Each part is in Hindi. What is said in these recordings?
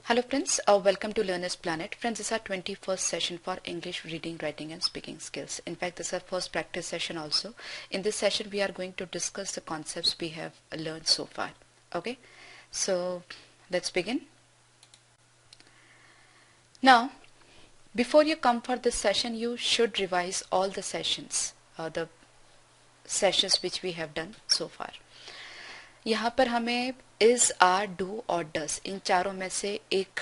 Hello friends, welcome to Learner's Planet. Friends, this is our 21st session for English reading, writing and speaking skills. In fact, this is our first practice session also. In this session, we are going to discuss the concepts we have learned so far. Okay, so let's begin. Now, before you come for this session, you should revise all the sessions which we have done so far. यहाँ पर हमें इज, आर, डू और डस इन चारों में से एक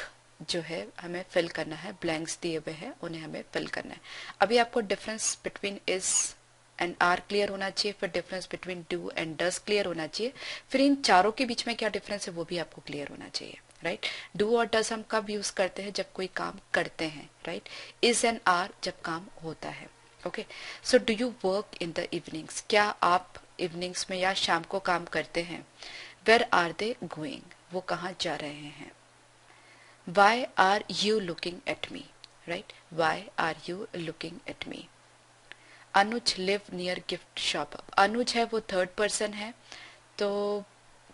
जो है हमें फिल करना है. ब्लैंक्स दिए हुए हैं, उन्हें हमें फिल करना है. अभी आपको difference between is and are clear होना चाहिए, फिर difference between do and does clear होना चाहिए, फिर इन चारों के बीच में क्या डिफरेंस है वो भी आपको क्लियर होना चाहिए. राइट, डू और डस हम कब यूज करते हैं? जब कोई काम करते हैं. राइट, इज एंड आर जब काम होता है. Okay, so do you work in the evenings? क्या आप इवनिंग्स में या शाम को काम करते हैं? Where are they going? वो कहाँ जा रहे हैं? Why are you looking at me? Right, why are you looking at me? Anuj live near gift shop. Anuj है वो थर्ड पर्सन है, तो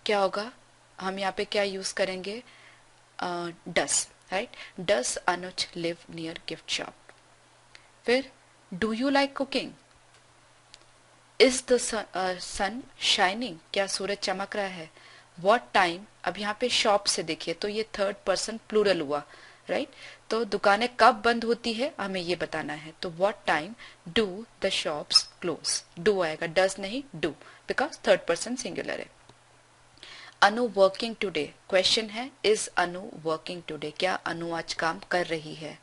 क्या होगा? हम यहाँ पे क्या यूज करेंगे? Does. Right, does Anuj live near gift shop. फिर do you like cooking? Is the sun shining? क्या सूरज चमक रहा है? What time? अब यहाँ पे शॉप से देखिए तो ये थर्ड पर्सन प्लूरल हुआ. राइट, तो दुकानें कब बंद होती है हमें ये बताना है. तो what time do the shops close? Do आएगा, डज नहीं, do, because third person singular है. Anu working today? क्वेश्चन है, इज अनु वर्किंग टुडे? क्या अनु आज काम कर रही है?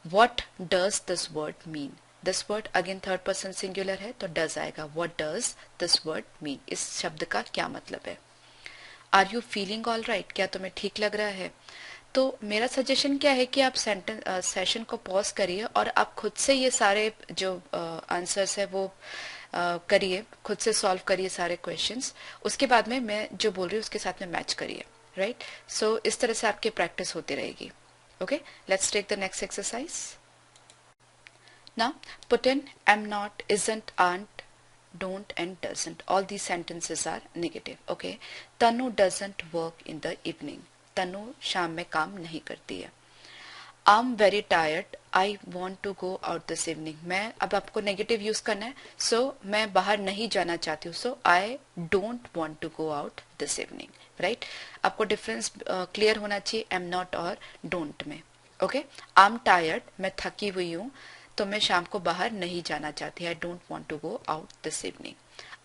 What does this word mean? This word again third person singular है तो डज आएगा. What does this word mean? इस शब्द का क्या मतलब है? Are you feeling all right? क्या तुम्हें ठीक लग रहा है? तो मेरा सजेशन क्या है कि आप सेशन को पॉज करिए और आप खुद से ये सारे जो आंसर्स है वो करिए, खुद से सॉल्व करिए सारे क्वेश्चंस. उसके बाद में मैं जो बोल रही हूँ उसके साथ में मैच करिए. राइट, सो इस तरह से आपकी प्रैक्टिस होती रहेगी. Okay, let's take the next exercise. Now, put in am not, isn't, aren't, don't and doesn't. All these sentences are negative. Okay. Tanu doesn't work in the evening. Tanu शाम में काम नहीं करती है. I'm very tired. I want to go out this evening. मैं अब आपको नेगेटिव यूज करना है. So मैं बाहर नहीं जाना चाहती हूँ. So I don't want to go out this evening. Right? आपको डिफरेंस क्लियर होना चाहिए am not और don't में. Okay. I'm tired. मैं थकी हुई हूँ तो मैं शाम को बाहर नहीं जाना चाहती. I don't want to go out this evening.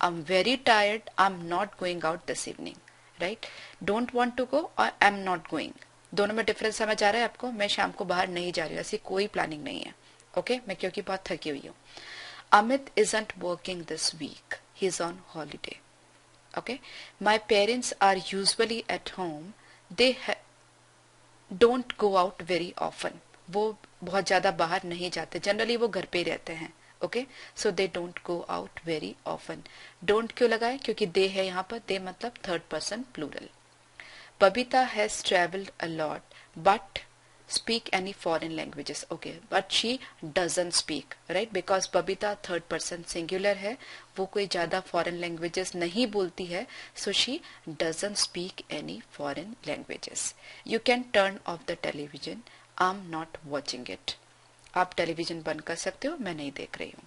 I am very tired. I am not going out this evening. Right, don't want to go और आई एम नॉट गोइंग, दोनों में डिफरेंस समझ आ रहा है आपको? मैं शाम को बाहर नहीं जा रही हूँ, ऐसी कोई प्लानिंग नहीं है. ओके, मैं क्योंकि बहुत थकी हुई हूँ. Amit isn't working this week. He is on holiday. Okay, my parents are usually at home. They don't go out very often. वो बहुत ज्यादा बाहर नहीं जाते, जनरली वो घर पे ही रहते हैं. Okay, so they don't go out very often. Don't क्यों लगाए? क्योंकि दे है यहाँ पर. दे मतलब third person plural. Babita has travelled a lot but speak any foreign languages. Okay, but she doesn't speak. Right, because Babita third person singular है, वो कोई ज्यादा फॉरेन लैंग्वेजेस नहीं बोलती है. So she doesn't speak any foreign languages. You can turn off the television. I'm not watching it. आप टेलीविजन बंद कर सकते हो, मैं नहीं देख रही हूँ.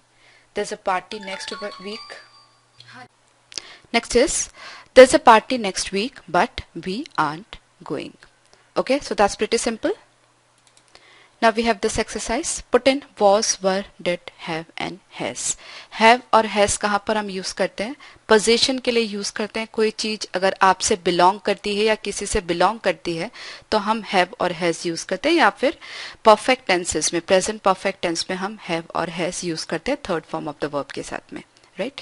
There's a party next week. Next is, there's a party next week, but we aren't going. Okay, so that's pretty simple. Now we have this exercise. Put in was, were, did, have and has. Have और has कहाँ पर हम यूज करते हैं? पोजीशन के लिए यूज करते हैं. कोई चीज अगर आपसे बिलोंग करती है या किसी से बिलोंग करती है तो हम have और has यूज करते हैं, या फिर परफेक्ट टेंसेस में, प्रेजेंट परफेक्ट टेंस में हम have और has यूज करते हैं third form of the verb के साथ में. राइट,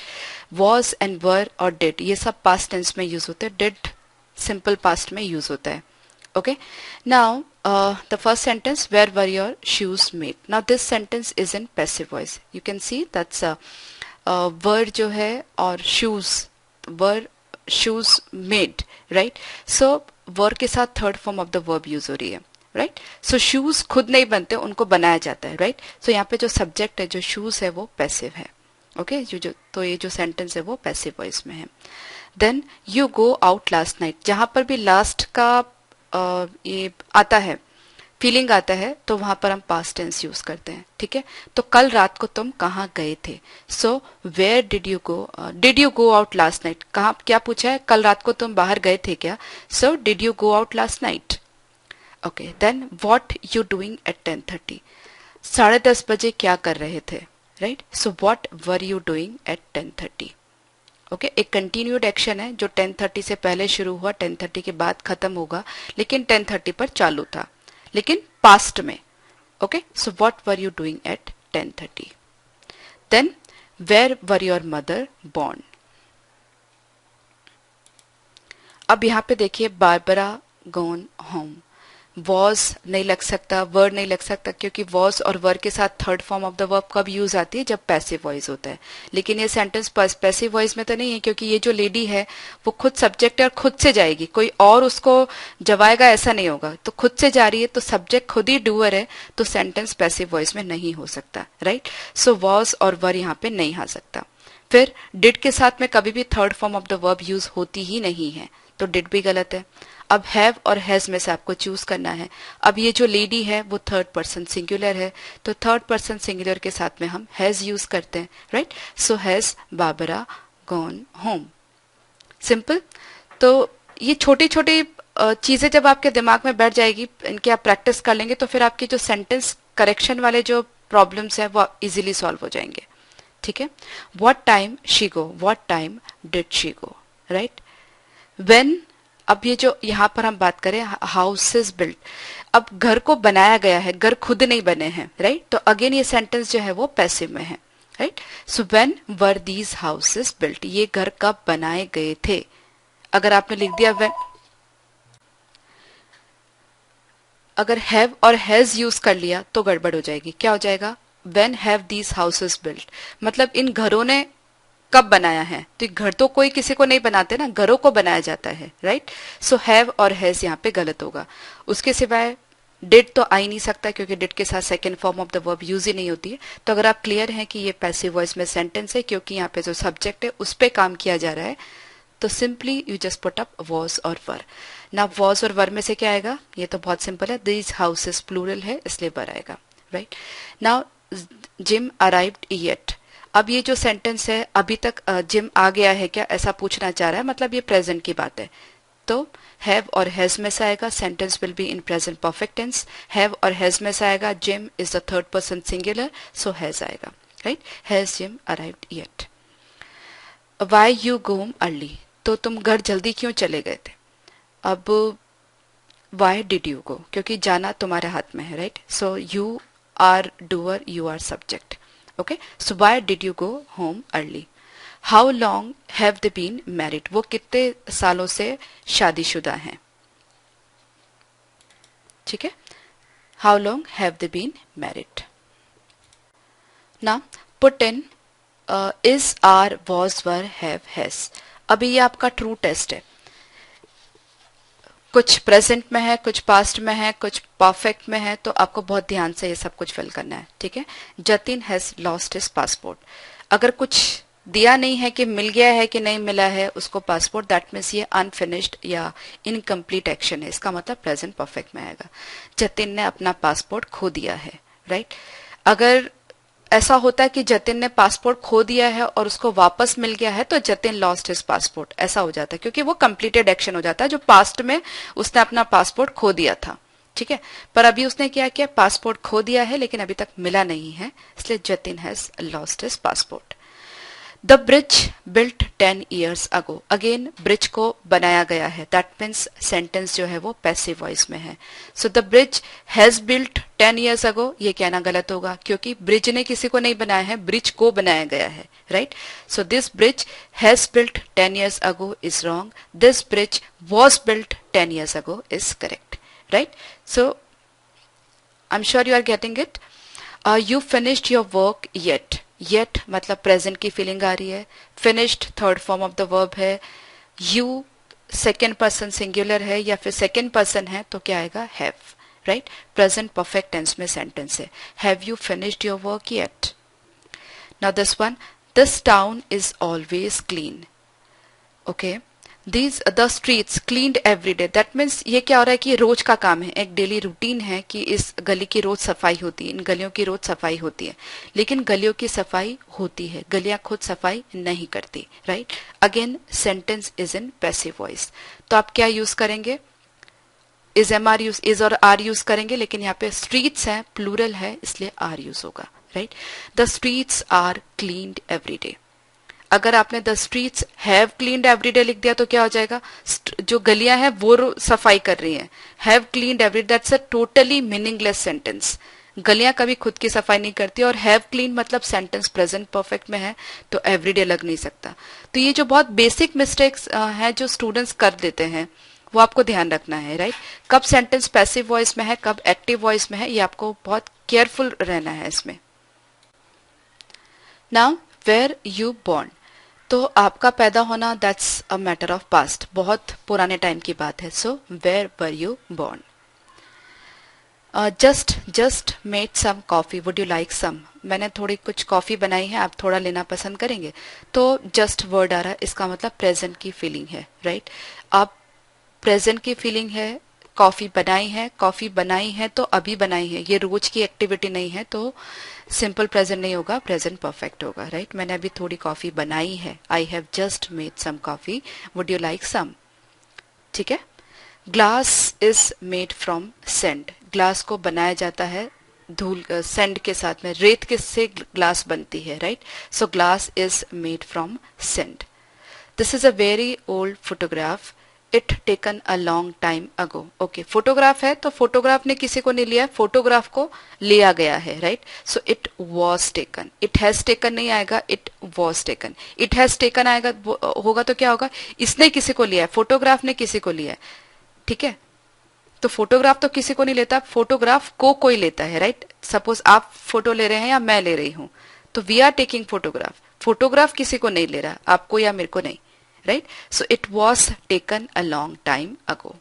was एंड were और did ये सब पास्ट टेंस में यूज होते हैं. did सिंपल पास्ट में यूज होता है. Okay, now the first sentence, where were your shoes made? Now this sentence is in passive voice. You can see that's were जो है और were shoes made. Right, so were के साथ third form of the verb use हो रही है. Right, so shoes खुद नहीं बनते, उनको बनाया जाता है. Right, so यहाँ पे जो subject है, जो shoes है वो passive है. Okay, तो ये जो sentence है वो passive voice में है. Then you go out last night. जहां पर भी last का ये आता है, फीलिंग आता है, तो वहां पर हम पास्ट टेंस यूज करते हैं। ठीक है, तो कल रात को तुम कहाँ गए थे? So where did you go out last night? कहाँ, क्या पूछा है, कल रात को तुम बाहर गए थे क्या? So did you go out last night? Okay, then what you doing at 10:30? 10:30 बजे क्या कर रहे थे? Right, so what were you doing at 10:30? Okay, एक कंटिन्यूड एक्शन है जो 10:30 से पहले शुरू हुआ, 10:30 के बाद खत्म होगा, लेकिन 10:30 पर चालू था, लेकिन पास्ट में। Okay, so what were you doing at 10:30? Then where were your mother born? अब यहाँ पे देखिए, बारबरा गॉन होम, वॉज नहीं लग सकता, वर नहीं लग सकता, क्योंकि वॉज और वर के साथ third form of the verb कब यूज आती है? जब पैसिव वॉइस होता है। लेकिन ये सेंटेंस पैसिव वॉइस में तो नहीं है, क्योंकि ये जो लेडी है वो खुद सब्जेक्ट है और खुद से जाएगी, कोई और उसको जवाएगा ऐसा नहीं होगा, तो खुद से जा रही है, तो सब्जेक्ट खुद ही डूअर है, तो सेंटेंस पैसिव वॉइस में नहीं हो सकता। राइट, सो वॉज और वर यहाँ पे नहीं आ सकता। फिर डिड के साथ में कभी भी third form of the verb use होती ही नहीं है, तो डिड भी गलत है। अब हैव और हैज में से आपको चूज करना है। अब ये जो लेडी है वो थर्ड पर्सन सिंगुलर है, तो थर्ड पर्सन सिंगुलर के साथ में हम हैज यूज करते हैं। Right, so has Barbara gone home. Simple. तो ये छोटी छोटी चीजें जब आपके दिमाग में बैठ जाएगी, इनकी आप प्रैक्टिस कर लेंगे, तो फिर आपकी जो सेंटेंस करेक्शन वाले जो प्रॉब्लम्स है वो इजीली सॉल्व हो जाएंगे। ठीक है, what time she go, what time did she go? Right, when, अब ये जो यहाँ पर हम बात करें हाउस इज बिल्ट, अब घर को बनाया गया है, घर खुद नहीं बने हैं। राइट, तो अगेन ये सेंटेंस जो है वो पैसिव में है। Right, so when were these houses built, ये घर कब बनाए गए थे? अगर आपने लिख दिया व्हेन, अगर हैव और हैज यूज कर लिया तो गड़बड़ हो जाएगी। क्या हो जाएगा? When have these houses built, मतलब इन घरों ने कब बनाया है? तो घर तो कोई किसी को नहीं बनाते ना, घरों को बनाया जाता है। राइट, सो हैव और हैज यहाँ पे गलत होगा। उसके सिवाय डिड तो आ ही नहीं सकता, क्योंकि डिड के साथ second form of the verb use ही नहीं होती है। तो अगर आप क्लियर हैं कि ये पैसिव वॉइस में सेंटेंस है, क्योंकि यहाँ पे जो सब्जेक्ट है उस पर काम किया जा रहा है, तो simply you just put up was और वर। ना वॉज और वर में से क्या आएगा? ये तो बहुत सिंपल है, दीज हाउसेस प्लूरल है इसलिए वर आएगा। Right, now gym arrived yet, अब ये जो सेंटेंस है अभी तक जिम आ गया है क्या, ऐसा पूछना चाह रहा है, मतलब ये प्रेजेंट की बात है, तो हैव और हैज में से आएगा, sentence will be in present perfect tense. Have और हैज में से आएगा, Jim is the third person singular, so has आएगा। Right, has Jim arrived yet. Why you go home early, तो तुम घर जल्दी क्यों चले गए थे? अब व्हाई डिड यू गो, क्योंकि जाना तुम्हारे हाथ में है। Right, so you are doer, you are subject. Okay, so why did you go home early? How long have they been married, वो कितने सालों से शादीशुदा हैं? ठीक है, how long have they been married. ना put in is, are, was, were, have, has. अभी ये आपका ट्रू टेस्ट है, कुछ प्रेजेंट में है, कुछ पास्ट में है, कुछ परफेक्ट में है, तो आपको बहुत ध्यान से ये सब कुछ फिल करना है। ठीक है, Jatin has lost his passport, अगर कुछ दिया नहीं है कि मिल गया है कि नहीं मिला है उसको पासपोर्ट, दैट मीन्स ये अनफिनिश्ड या इनकम्प्लीट एक्शन है, इसका मतलब प्रेजेंट परफेक्ट में आएगा। जतिन ने अपना पासपोर्ट खो दिया है। राइट, अगर ऐसा होता है कि जतिन ने पासपोर्ट खो दिया है और उसको वापस मिल गया है, तो जतिन लॉस्ट हिज पासपोर्ट ऐसा हो जाता है, क्योंकि वो कंप्लीटेड एक्शन हो जाता है, जो पास्ट में उसने अपना पासपोर्ट खो दिया था। ठीक है, पर अभी उसने क्या किया, पासपोर्ट खो दिया है लेकिन अभी तक मिला नहीं है, इसलिए Jatin has lost his passport. The bridge built 10 years ago, again bridge को बनाया गया है, दैट मीन्स सेंटेंस जो है वो पैसिव वॉइस में है। So the bridge has built 10 years ago, ये कहना गलत होगा, क्योंकि ब्रिज ने किसी को नहीं बनाया है, ब्रिज को बनाया गया है। Right, so this bridge has built 10 years ago is wrong, this bridge was built 10 years ago is correct. Right, so I am sure you are getting it. You finished your work yet, yet मतलब प्रेजेंट की फीलिंग आ रही है, finished third form of the verb है, यू सेकेंड पर्सन सिंगुलर है या फिर सेकेंड पर्सन है, तो क्या आएगा? Have. Right, present perfect tense में सेंटेंस है, have you finished your work yet? Now this one, this town is always clean. Okay, These the streets cleaned every day. That means ये क्या हो रहा है कि ये रोज का काम है, एक डेली रूटीन है कि इस गली की रोज सफाई होती है, इन गलियों की रोज सफाई होती है. लेकिन गलियों की सफाई होती है, गलियां खुद सफाई नहीं करती. Right. Again sentence is in passive voice. तो आप क्या यूज करेंगे? Is am are use, is और आर यूज करेंगे, लेकिन यहाँ पे स्ट्रीट्स है, प्लूरल है, इसलिए आर यूज होगा. Right. The streets are cleaned every day. अगर आपने the streets have cleaned everyday लिख दिया तो क्या हो जाएगा? जो गलियां हैं वो सफाई कर रही हैं. Have cleaned every, that's a totally meaningless sentence. गलियां कभी खुद की सफाई नहीं करती, और हैव क्लीन मतलब सेंटेंस प्रेजेंट परफेक्ट में है तो एवरीडे लग नहीं सकता. तो ये जो बहुत बेसिक मिस्टेक्स हैं जो स्टूडेंट्स कर देते हैं, वो आपको ध्यान रखना है. राइट. कब सेंटेंस पैसिव वॉइस में है, कब एक्टिव वॉइस में है, ये आपको बहुत केयरफुल रहना है इसमें. Now where you born. तो आपका पैदा होना that's a matter of past, बहुत पुराने टाइम की बात है. So where were you born. Just made some coffee, would you like some. मैंने थोड़ी कुछ कॉफी बनाई है, आप थोड़ा लेना पसंद करेंगे. तो जस्ट वर्ड आ रहा है, इसका मतलब प्रेजेंट की फीलिंग है. राइट. आप प्रेजेंट की फीलिंग है, कॉफी बनाई है तो अभी बनाई है, ये रोज की एक्टिविटी नहीं है, तो सिंपल प्रेजेंट नहीं होगा, प्रेजेंट परफेक्ट होगा. राइट. मैंने अभी थोड़ी कॉफी बनाई है, I have just made some coffee, would you like some. ठीक है. Glass is made from sand. Glass को बनाया जाता है धूल, सेंड के साथ में, रेत के से ग्लास बनती है. Right. So glass is made from send. This is a very old photograph, it taken a long time ago. Okay, photograph है तो फोटोग्राफ ने किसी को नहीं लिया, फोटोग्राफ को लिया गया है. Right. So it was taken, it has taken नहीं आएगा, it was taken. It has taken आएगा होगा तो क्या होगा? इसने किसी को लिया है, फोटोग्राफ ने किसी को लिया है. ठीक है. तो फोटोग्राफ तो किसी को नहीं लेता, फोटोग्राफ को कोई लेता है. राइट. सपोज आप फोटो ले रहे हैं या मैं ले रही हूं, तो we are taking photograph. Photograph किसी को नहीं ले रहा, आपको या मेरे को नहीं. Right. So it was taken a long time अगो.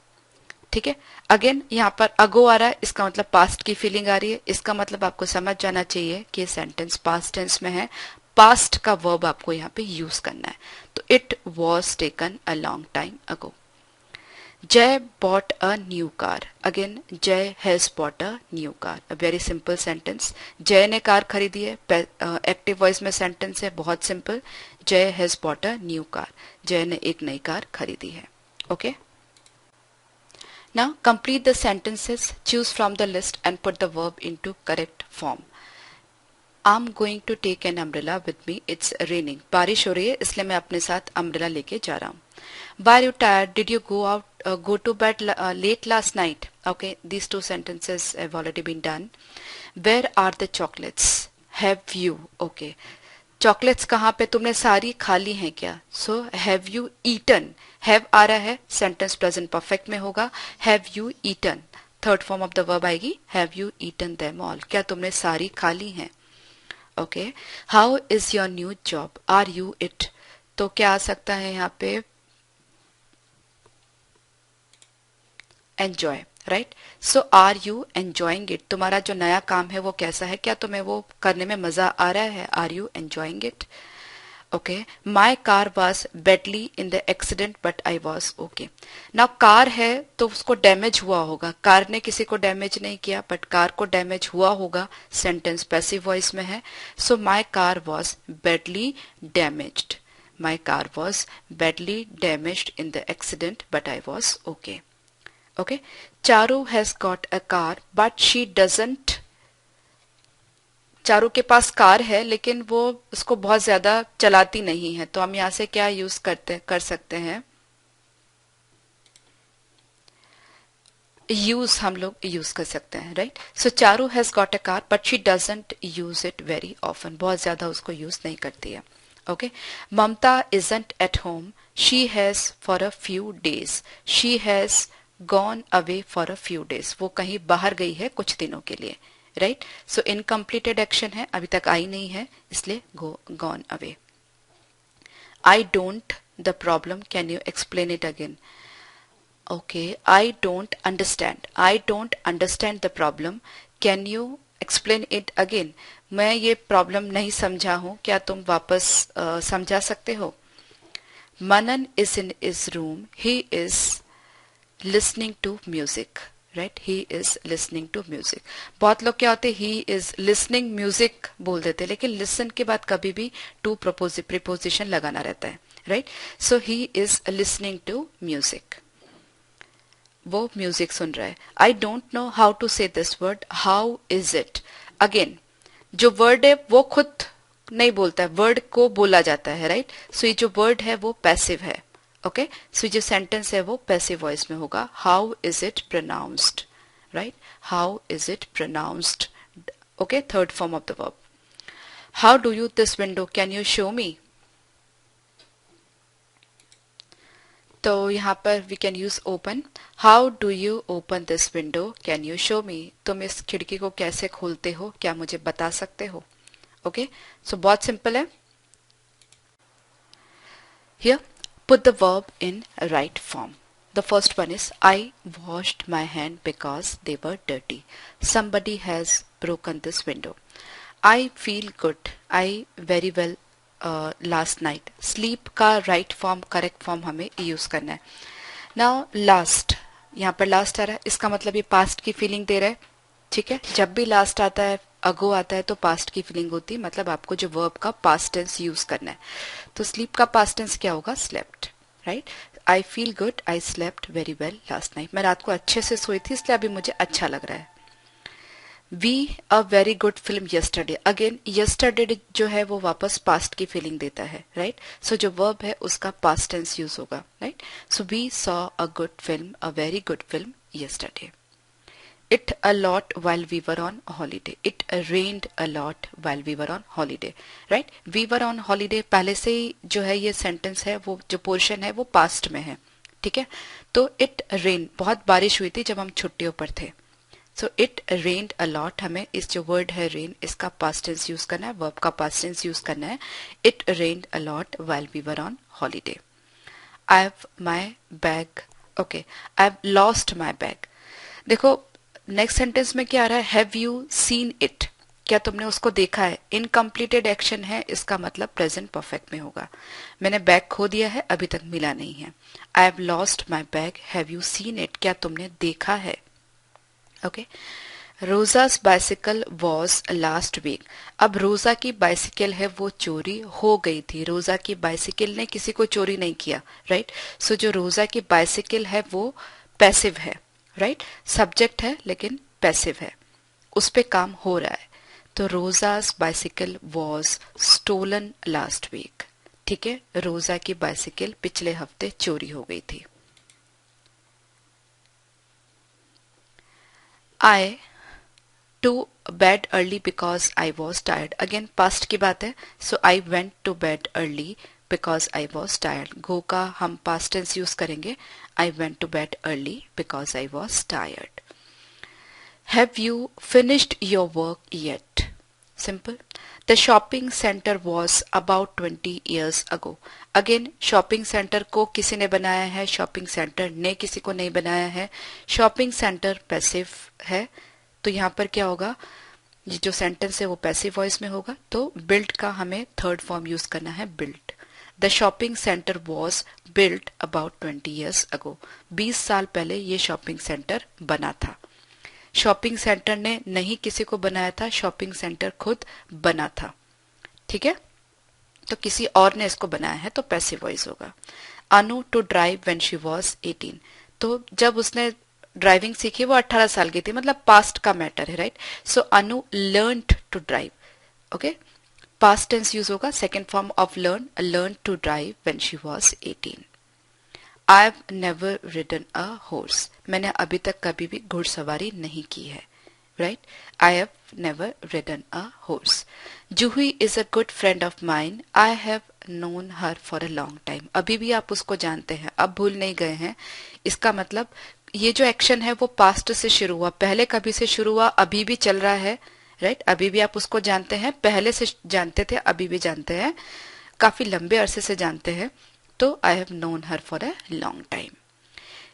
ठीक है. अगेन यहाँ पर अगो आ रहा है, इसका मतलब पास्ट की फीलिंग आ रही है. इसका मतलब आपको समझ जाना चाहिए कि सेंटेंस पास्ट टेंस में है, पास्ट का वर्ब आपको यहाँ पे यूज करना है. तो it was taken a long time ago. Jay bought a new car. Again Jay has bought a new car, a very simple sentence. Jay ने कार खरीदी है, एक्टिव वॉइस में सेंटेंस है, बहुत सिंपल. Jay has bought a new car, Jay ने एक नई कार खरीदी है. Okay. Now complete the sentences, choose from the list and put the verb into correct form. I am going to take an umbrella with me, it's raining. बारिश हो रही है इसलिए मैं अपने साथ अम्ब्रेला लेके जा रहा हूँ. Why are you tired? Did you go to bed late last night? Okay, these two sentences have already been done. Where are the chocolates? Have you? Okay, chocolates कहाँ पे तुमने सारी खा ली हैं क्या? So have you eaten? Have आ रहा है, sentence present perfect में होगा. Have you eaten? Third form of the verb आएगी. Have you eaten them all? क्या तुमने सारी खा ली हैं? Okay. How is your new job? Are you it? तो क्या आ सकता है यहाँ पे? Enjoy. Right. So are you enjoying it. तुम्हारा जो नया काम है वो कैसा है, क्या तुम्हें वो करने में मजा आ रहा है? Are you enjoying it. Okay. My car was badly in the accident but I was okay. Now car है तो उसको डैमेज हुआ होगा, कार ने किसी को डैमेज नहीं किया बट कार को डैमेज हुआ होगा, सेंटेंस पैसिव वॉइस में है. So my car was badly damaged. My car was badly damaged in the accident but I was okay. Okay. Charu has got a car but she doesn't. Charu के पास कार है लेकिन वो उसको बहुत ज्यादा चलाती नहीं है, तो हम यहां से क्या यूज कर सकते हैं? यूज हम लोग यूज कर सकते हैं. Right. So Charu has got a car but she doesn't use it very often. बहुत ज्यादा उसको यूज नहीं करती है. Okay. Mamta isn't at home, she has for a few days. She has gone away for a few days. वो कहीं बाहर गई है कुछ दिनों के लिए. राइट. सो इनकम्प्लीटेड एक्शन है, अभी तक आई नहीं है, इसलिए gone away. I don't the problem, can you explain it again. Okay. I don't understand. I don't understand the problem, can you explain it again. मैं ये प्रॉब्लम नहीं समझा हूं, क्या तुम वापस समझा सकते हो? Manan is in his room. He is listening to music. Right, he is listening to music. बहुत लोग क्या होते हैं, ही इज लिसनिंग म्यूजिक बोल देते हैं, लेकिन लिसन के बाद कभी भी टू प्रिपोजिशन लगाना रहता है. Right, so he is listening to music. वो म्यूजिक सुन रहा है. I don't know how to say this word. How is it. Again जो वर्ड है वो खुद नहीं बोलता है, वर्ड को बोला जाता है. राइट, सो ये जो वर्ड है वो पैसिव है. ओके, सो जो सेंटेंस है वो पैसिव वॉइस में होगा. How is it pronounced. Right, how is it pronounced. Okay, third form of the verb. How do you this window, can you show me. तो यहाँ पर we can use open. How do you open this window, can you show me. तुम इस खिड़की को कैसे खोलते हो, क्या मुझे बता सकते हो. ओके, सो बहुत सिंपल है. Here put the verb in right form. The first one is I washed my hand because they were dirty. Somebody has broken this window. I feel good. I very well last night. Sleep का right form, correct form हमें use करना है. Now last, यहाँ पर last आ रहा है, इसका मतलब ये past की feeling दे रहा है. ठीक है, जब भी last आता है, अगो आता है, तो पास्ट की फीलिंग होती है, मतलब आपको जो वर्ब का पास्ट टेंस यूज करना है. तो स्लीप का पास्ट टेंस क्या होगा, slept. Right, I feel good, I slept very well last night. मैं रात को अच्छे से सोई थी, इसलिए अभी मुझे अच्छा लग रहा है. We a very good film yesterday. Again yesterday जो है वो वापस पास्ट की फीलिंग देता है. राइट, सो जो वर्ब है उसका पास्ट टेंस यूज होगा. Right, so we saw a good film, a very good film yesterday. It a lot while we were on holiday. It rained a lot while we were on holiday. Right? We were on holiday पहले से ही जो है ये सेंटेंस है, वो जो पोर्शन है वो पास्ट में है. ठीक है, तो it rained, बहुत बारिश हुई थी जब हम छुट्टियों पर थे. So it rained a lot, हमें इस जो वर्ड है rain, इसका पास्ट टेंस यूज करना है, वर्ब का पास्ट टेंस यूज करना है. It rained a lot while we were on holiday. I have my bag. Okay, I have lost my bag. देखो नेक्स्ट सेंटेंस में क्या आ रहा है, हैव यू सीन इट, क्या तुमने उसको देखा है. इनकम्प्लीटेड एक्शन है, इसका मतलब प्रेजेंट परफेक्ट में होगा. मैंने बैग खो दिया है, अभी तक मिला नहीं है. I have lost my bag, have you seen it, क्या तुमने देखा है. Okay, Rosa's bicycle was last week. अब रोजा की बाइसिकल है वो चोरी हो गई थी. रोजा की बाइसिकल ने किसी को चोरी नहीं किया. राइट, सो जो रोजा की बाइसिकल है वो पैसिव है. राइट, सब्जेक्ट है लेकिन पैसिव है, उस पे काम हो रहा है. तो Rosa's bicycle was stolen last week. ठीक है, रोजा की बाइसिकल पिछले हफ्ते चोरी हो गई थी. I to bed early because I was tired. Again past की बात है, so I went to bed early because I was tired. Go का हम past tense use करेंगे. I went to bed early because I was tired. Have you finished your work yet? Simple. The shopping center was about 20 years ago. Again, shopping center को किसी ने बनाया है, shopping center ने किसी को नहीं बनाया है. shopping center passive है, तो यहाँ पर क्या होगा, ये जो सेंटेंस है वो पैसिव वॉइस में होगा. तो built का हमें थर्ड फॉर्म यूज करना है, built. The shopping center was built about 20 years ago. 20 साल पहले ये शॉपिंग सेंटर बना था. शॉपिंग सेंटर ने नहीं किसी को बनाया था, शॉपिंग सेंटर खुद बना था. ठीक है, तो किसी और ने इसको बनाया है, तो पैसिव वॉइस होगा. Anu to drive when she was 18. तो जब उसने ड्राइविंग सीखी वो 18 साल की थी, मतलब पास्ट का मैटर है. Right, so Anu learned to drive. Okay, past tense use होगा. Second form of learn to drive when she was 18. I have never ridden a horse. मैंने अभी तक कभी भी घुड़सवारी नहीं की है. Right, I have never ridden a horse. Juhi is a good friend of mine. I have known her for a long time. अभी भी आप उसको जानते हैं, अब भूल नहीं गए हैं. इसका मतलब ये जो एक्शन है वो पास्ट से शुरू हुआ, पहले कभी से शुरू हुआ, अभी भी चल रहा है. राइट, अभी भी आप उसको जानते हैं, पहले से जानते थे, अभी भी जानते हैं, काफी लंबे अरसे से जानते हैं. तो I have known her for a long time.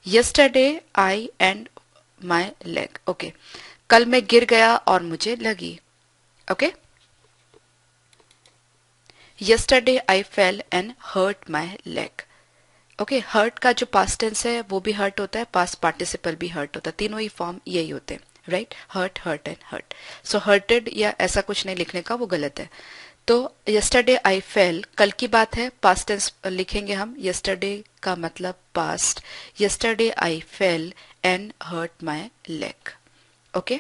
Yesterday I and my leg. Okay, कल मैं गिर गया और मुझे लगी. Okay, yesterday I fell and hurt my leg. Okay, hurt का जो पास्ट टेंस है वो भी हर्ट होता है, पास्ट पार्टिसिपल भी हर्ट होता है, तीनों ही फॉर्म यही होते हैं, right? Hurt, hurt and hurt. So hurted या ऐसा कुछ नहीं लिखने का, वो गलत है। तो यस्टरडे आई फेल, कल की बात है, पास्ट टेंस लिखेंगे हम, यस्टरडे का मतलब past, yesterday I fell and hurt my leg. Okay,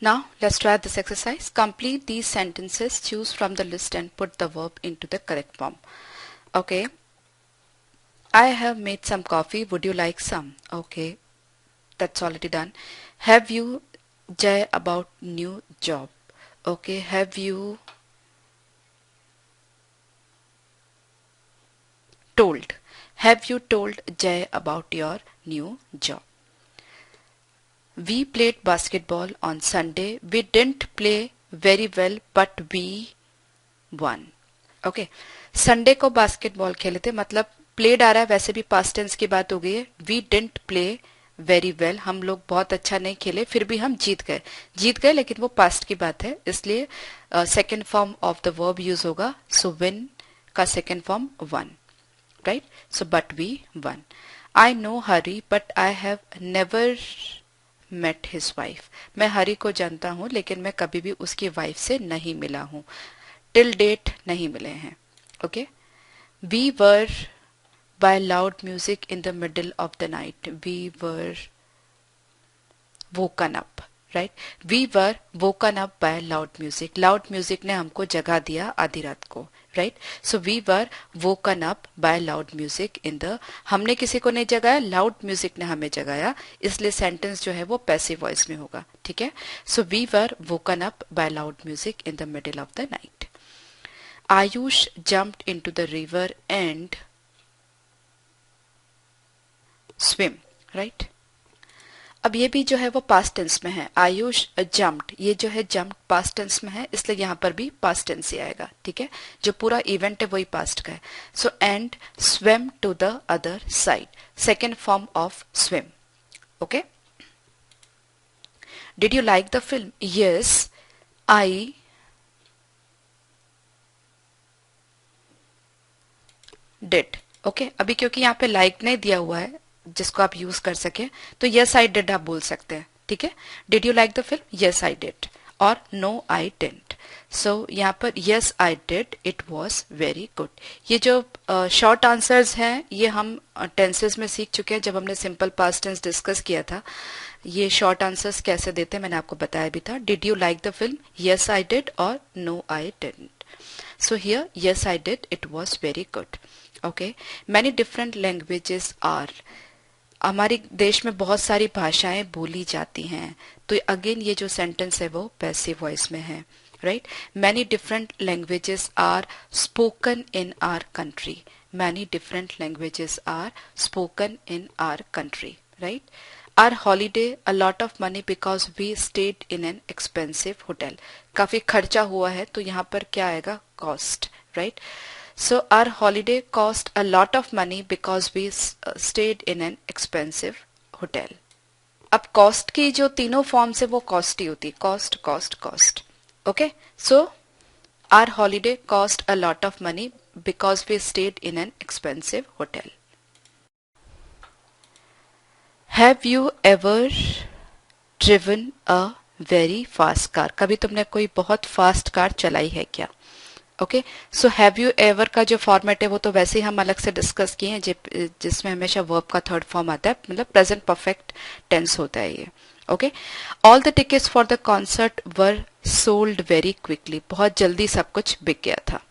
now let's try this exercise. Complete these sentences, choose from the list and put the verb into the correct form. Okay, I have made some coffee, would you like some? Okay, that's already done. Have you Jay about new job? Okay, have you told, have you told Jay about your new job? We played basketball on Sunday, we didn't play very well but we won. Okay, Sunday को बास्केटबॉल खेले थे, मतलब प्लेड आ रहा है, वैसे भी पास्ट टेंस की बात हो गई है। We didn't play very well, हम लोग बहुत अच्छा नहीं खेले, फिर भी हम जीत गए, जीत गए, लेकिन वो पास्ट की बात है, इसलिए second form of the verb use होगा। सो विन का second form won, right? So but we won. I know Hari but I have never met his wife, मैं हरी को जानता हूं लेकिन मैं कभी भी उसकी वाइफ से नहीं मिला हूं, टिल डेट नहीं मिले हैं। Okay, we were by loud music in the middle of the night, we were woken up, right? We were woken up by loud music, loud music ने हमको जगा दिया आधी रात को, right? So we were woken up by loud music in the, हमने किसी को नहीं जगाया, लाउड म्यूजिक ने हमें जगाया, इसलिए सेंटेंस जो है वो पैसिव वॉइस में होगा, ठीक है? So we were woken up by loud music in the middle of the night. Ayush jumped into the river and swim, right? अब ये भी जो है वो पास्ट टेंस में है, आयुष जम्प्ड, ये जो है जम्प पास्ट टेंस में है, इसलिए यहाँ पर भी पास्ट टेंस ही आएगा, ठीक है? जो पूरा इवेंट है वही पास्ट का है। So and swim to the other side, second form of swim. Okay, did you like the film? Yes I did. Okay, अभी क्योंकि यहाँ पे लाइक नहीं दिया हुआ है जिसको आप यूज कर सके, तो यस आई डिड आप बोल सकते हैं, ठीक है? Did you like the film? Yes I did, और नो आई डिडंट। सो यहाँ पर yes I did, it was very good. ये जो शॉर्ट आंसर्स हैं ये हम टेंसेस में सीख चुके हैं, जब हमने सिंपल पास्ट टेंस डिस्कस किया था। ये शॉर्ट आंसर्स कैसे देते हैं मैंने आपको बताया भी था। Did you like the film? Yes I did, और no I didn't. So here yes I did, it was very good. Okay, many different languages are, हमारे देश में बहुत सारी भाषाएं बोली जाती हैं, तो अगेन ये जो सेंटेंस है वो पैसिव वॉइस में है, right? Many different languages are spoken in our country, many different languages are spoken in our country, right? Our holiday a lot of money because we stayed in an expensive hotel, काफी खर्चा हुआ है, तो यहाँ पर क्या आएगा? Cost, right? So our holiday cost a lot of money because we stayed in an expensive hotel. अब cost की जो तीनों फॉर्म्स है वो cost ही होती है, cost, cost, cost. Okay, so our holiday cost a lot of money because we stayed in an expensive hotel. Have you ever driven a very fast car? कभी तुमने कोई बहुत फास्ट कार चलाई है क्या? Okay, so have you ever का जो फॉर्मेट है वो तो वैसे ही हम अलग से डिस्कस किए हैं, जिसमें हमेशा वर्ब का थर्ड फॉर्म आता है, मतलब प्रेजेंट परफेक्ट टेंस होता है ये। Okay, all the tickets for the concert were sold very quickly, बहुत जल्दी सब कुछ बिक गया था।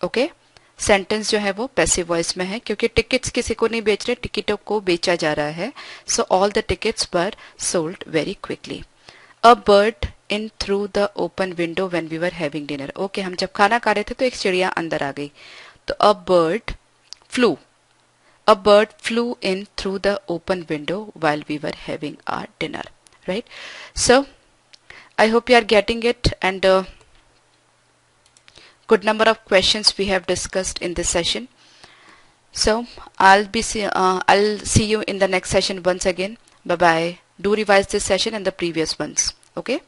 ओके, सेंटेंस जो है वो पैसिव वॉइस में है, क्योंकि टिकट्स किसी को नहीं बेच रहे, टिकटों को बेचा जा रहा है। So all the tickets were sold very quickly. A bird in through the open window when we were having dinner. Okay, हम जब खाना खा रहे थे तो एक चिड़िया अंदर आ गई, तो a bird flew in through the open window while we were having our dinner, right? So I hope you are getting it, and good number of questions we have discussed in this session. So I'll see you in the next session once again. Bye bye. Do revise this session and the previous ones. Okay.